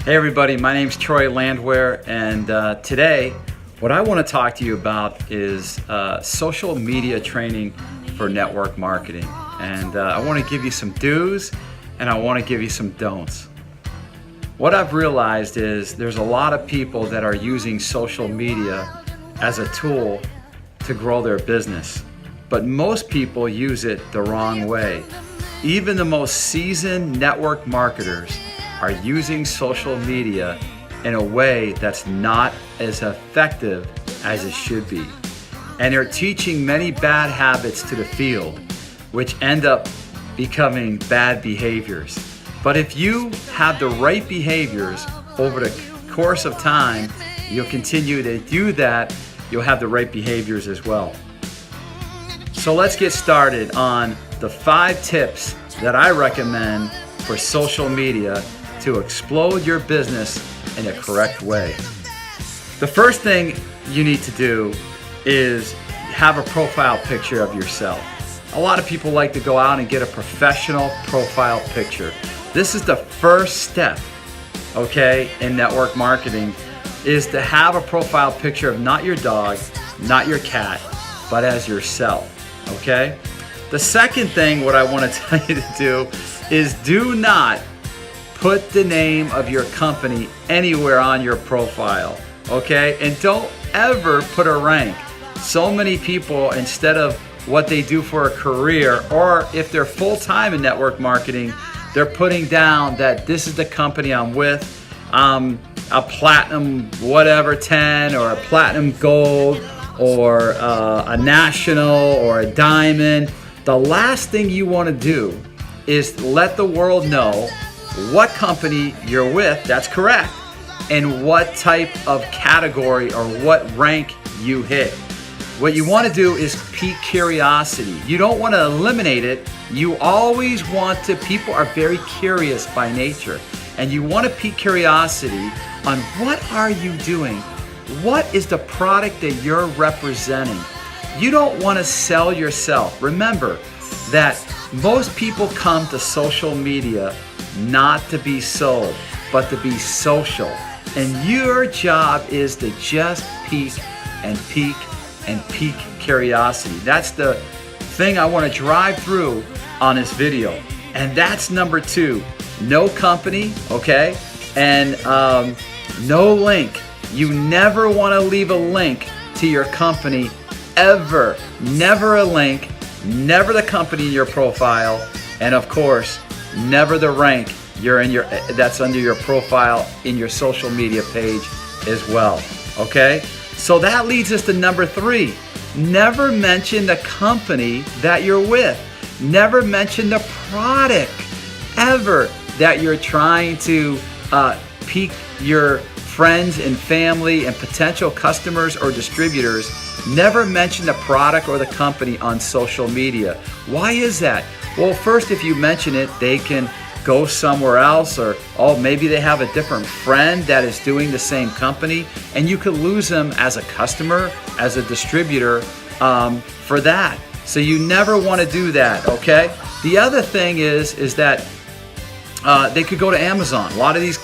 Hey everybody, my name's Troy Landwehr, and today what I want to talk to you about is social media training for network marketing. And I want to give you some do's and I want to give you some don'ts. What I've realized is there's a lot of people that are using social media as a tool to grow their business, but most people use it the wrong way. Even the most seasoned network marketers are using social media in a way that's not as effective as it should be. And they're teaching many bad habits to the field, which end up becoming bad behaviors. But if you have the right behaviors over the course of time, you'll continue to do that, you'll have the right behaviors as well. So let's get started on the 5 tips that I recommend for social media to explode your business in a correct way. The first thing you need to do is have a profile picture of yourself. A lot of people like to go out and get a professional profile picture. This is the first step, okay, in network marketing, is to have a profile picture of not your dog, not your cat, but as yourself, okay? The second thing what I want to tell you to do is do not put the name of your company anywhere on your profile, okay? And don't ever put a rank. So many people, instead of what they do for a career, or if they're full-time in network marketing, they're putting down that this is the company I'm with, a platinum whatever 10, or a platinum gold, or a national, or a diamond. The last thing you want to do is let the world know what company you're with, that's correct, and what type of category or what rank you hit. What you want to do is pique curiosity. You don't want to eliminate it. You always want to, people are very curious by nature, and you want to pique curiosity on what are you doing? What is the product that you're representing? You don't want to sell yourself. Remember that most people come to social media not to be sold, but to be social. And your job is to just pique and pique and pique curiosity. That's the thing I want to drive through on this video. And that's number 2, no company, okay? And no link. You never want to leave a link to your company ever. Never a link, never the company in your profile, and of course, never the rank that's under your profile in your social media page as well. Okay? So that leads us to number 3. Never mention the company that you're with. Never mention the product ever that you're trying to pique your friends and family and potential customers or distributors. Never mention the product or the company on social media. Why is that? Well, first, if you mention it, they can go somewhere else, or maybe they have a different friend that is doing the same company, and you could lose them as a customer, as a distributor for that. So you never want to do that, okay? The other thing is that they could go to Amazon. A lot of these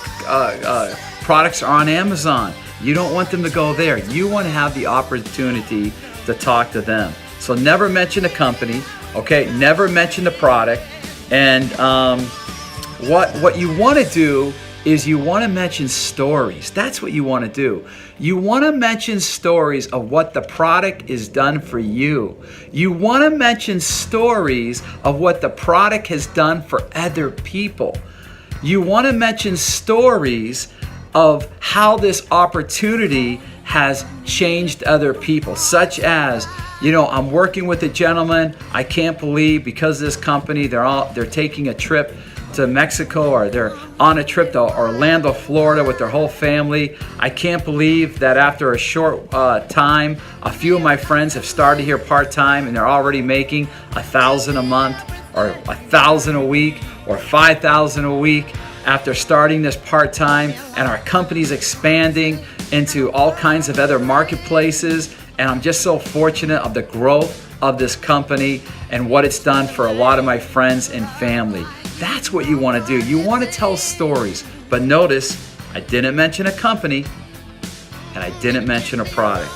products are on Amazon. You don't want them to go there. You want to have the opportunity to talk to them. So never mention the company, okay? Never mention the product. And what you want to do is you want to mention stories. That's what you want to do. You want to mention stories of what the product is done for you. You want to mention stories of what the product has done for other people. You want to mention stories of how this opportunity has changed other people, such as, I'm working with a gentleman, I can't believe because of this company, they're taking a trip to Mexico, or they're on a trip to Orlando, Florida with their whole family. I can't believe that after a short time, a few of my friends have started here part-time and they're already making $1,000 a month, or $1,000 a week, or $5,000 a week after starting this part-time, and our company's expanding into all kinds of other marketplaces. And I'm just so fortunate of the growth of this company and what it's done for a lot of my friends and family. That's what you want to do. You want to tell stories, but notice I didn't mention a company, and I didn't mention a product,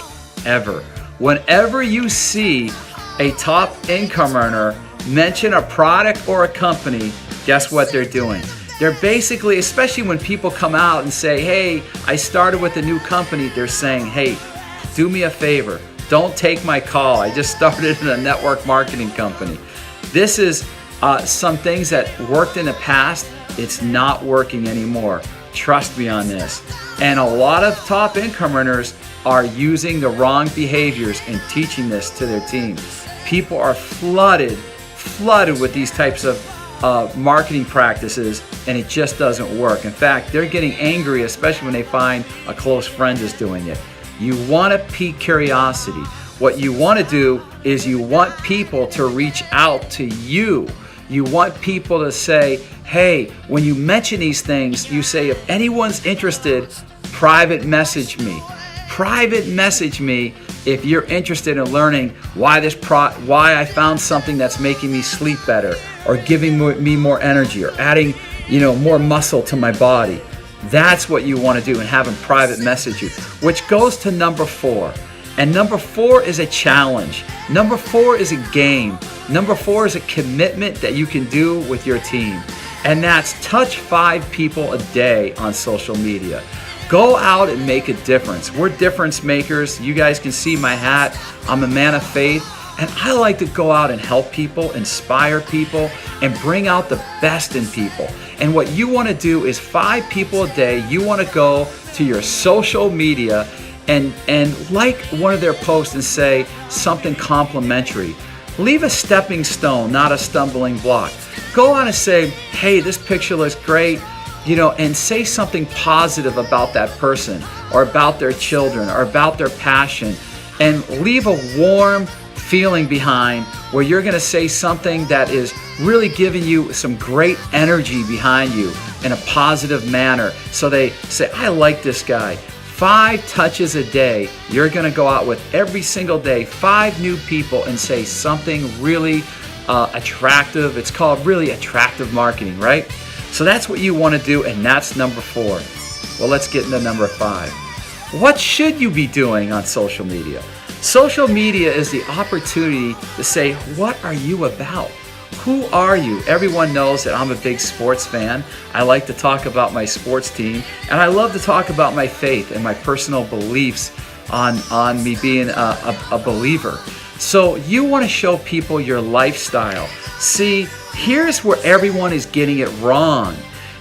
ever. Whenever you see a top income earner mention a product or a company, guess what they're doing? They're basically, especially when people come out and say, hey, I started with a new company, they're saying, hey, do me a favor. Don't take my call. I just started in a network marketing company. This is some things that worked in the past. It's not working anymore. Trust me on this. And a lot of top income earners are using the wrong behaviors and teaching this to their team. People are flooded with these types of marketing practices, and it just doesn't work. In fact, they're getting angry, especially when they find a close friend is doing it. You want to pique curiosity. What you want to do is you want people to reach out to you. You want people to say, hey, when you mention these things, you say, if anyone's interested, private message me. Private message me if you're interested in learning why I found something that's making me sleep better, or giving me more energy, or adding, more muscle to my body. That's what you want to do, and have them private message you, which goes to number 4. And number 4 is a challenge. Number 4 is a game. Number 4 is a commitment that you can do with your team. And that's touch 5 people a day on social media. Go out and make a difference. We're difference makers. You guys can see my hat. I'm a man of faith. And I like to go out and help people, inspire people, and bring out the best in people. And what you want to do is 5 people a day, you want to go to your social media and like one of their posts and say something complimentary. Leave a stepping stone, not a stumbling block. Go on and say, hey, this picture looks great, and say something positive about that person, or about their children, or about their passion, and leave a warm feeling behind where you're going to say something that is really giving you some great energy behind you in a positive manner. So they say, I like this guy. 5 touches a day. You're going to go out with every single day 5 new people and say something really attractive. It's called really attractive marketing, right? So that's what you want to do, and that's number 4. Well, let's get into number 5. What should you be doing on social media? Social media is the opportunity to say, what are you about? Who are you? Everyone knows that I'm a big sports fan. I like to talk about my sports team, and I love to talk about my faith and my personal beliefs on me being a believer. So you want to show people your lifestyle. See, here's where everyone is getting it wrong,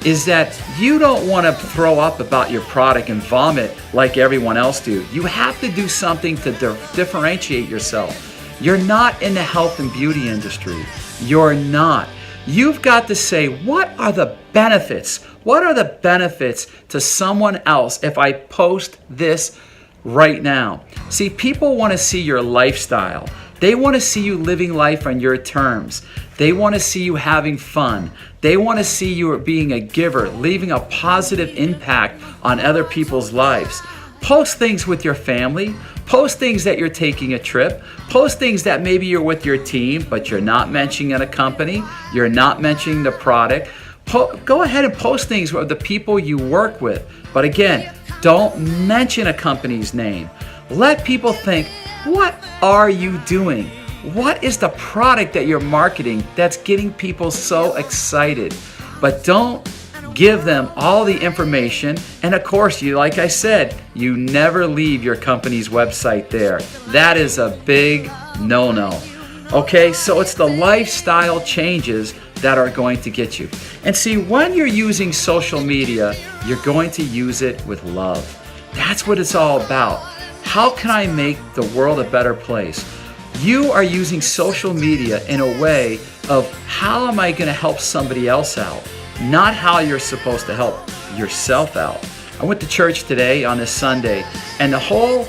is that you don't want to throw up about your product and vomit like everyone else do. You have to do something to differentiate yourself. You're not in the health and beauty industry. You're not. You've got to say, what are the benefits? What are the benefits to someone else if I post this right now? See, people want to see your lifestyle. They want to see you living life on your terms. They want to see you having fun. They want to see you being a giver, leaving a positive impact on other people's lives. Post things with your family. Post things that you're taking a trip. Post things that maybe you're with your team, but you're not mentioning a company. You're not mentioning the product. Go ahead and post things with the people you work with. But again, don't mention a company's name. Let people think, what are you doing? What is the product that you're marketing that's getting people so excited? But don't give them all the information. And of course, like I said, you never leave your company's website there. That is a big no-no. Okay, so it's the lifestyle changes that are going to get you. And see, when you're using social media, you're going to use it with love. That's what it's all about. How can I make the world a better place? You are using social media in a way of how am I going to help somebody else out, not how you're supposed to help yourself out. I went to church today on this Sunday, and the whole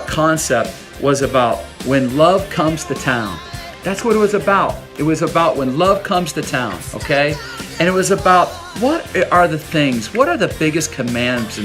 concept was about when love comes to town. That's what it was about. It was about when love comes to town, okay? And it was about what are the things, what are the biggest commandments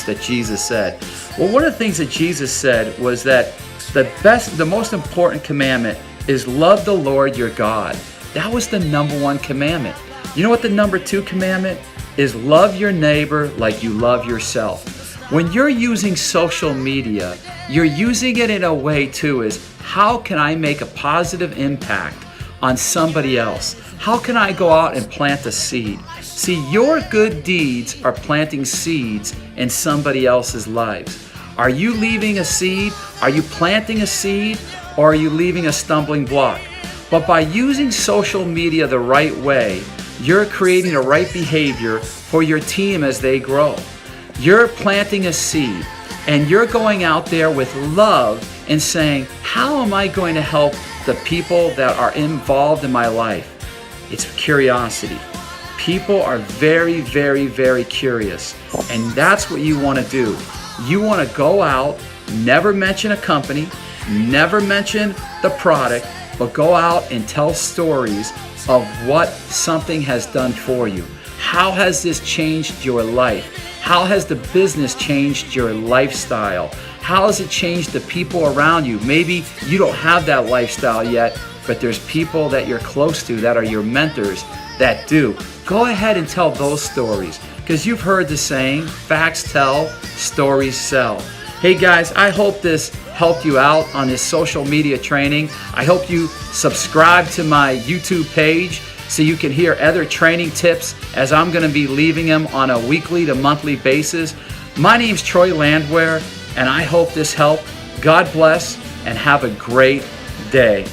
that Jesus said? Well, one of the things that Jesus said was that the most important commandment is love the Lord your God. That was the number 1 commandment. You know what the number 2 commandment is love your neighbor like you love yourself. When you're using social media, you're using it in a way too is, how can I make a positive impact on somebody else? How can I go out and plant a seed? See, your good deeds are planting seeds in somebody else's lives. Are you leaving a seed? Are you planting a seed? Or are you leaving a stumbling block? But by using social media the right way, you're creating the right behavior for your team as they grow. You're planting a seed, and you're going out there with love and saying, how am I going to help the people that are involved in my life? It's curiosity. People are very, very, very curious, and that's what you want to do. You want to go out, never mention a company, never mention the product, but go out and tell stories of what something has done for you. How has this changed your life? How has the business changed your lifestyle? How has it changed the people around you? Maybe you don't have that lifestyle yet, but there's people that you're close to that are your mentors that do. Go ahead and tell those stories, because you've heard the saying, facts tell, stories sell. Hey guys, I hope this helped you out on this social media training. I hope you subscribe to my YouTube page so you can hear other training tips, as I'm going to be leaving them on a weekly to monthly basis. My name's Troy Landwehr, and I hope this helped. God bless, and have a great day.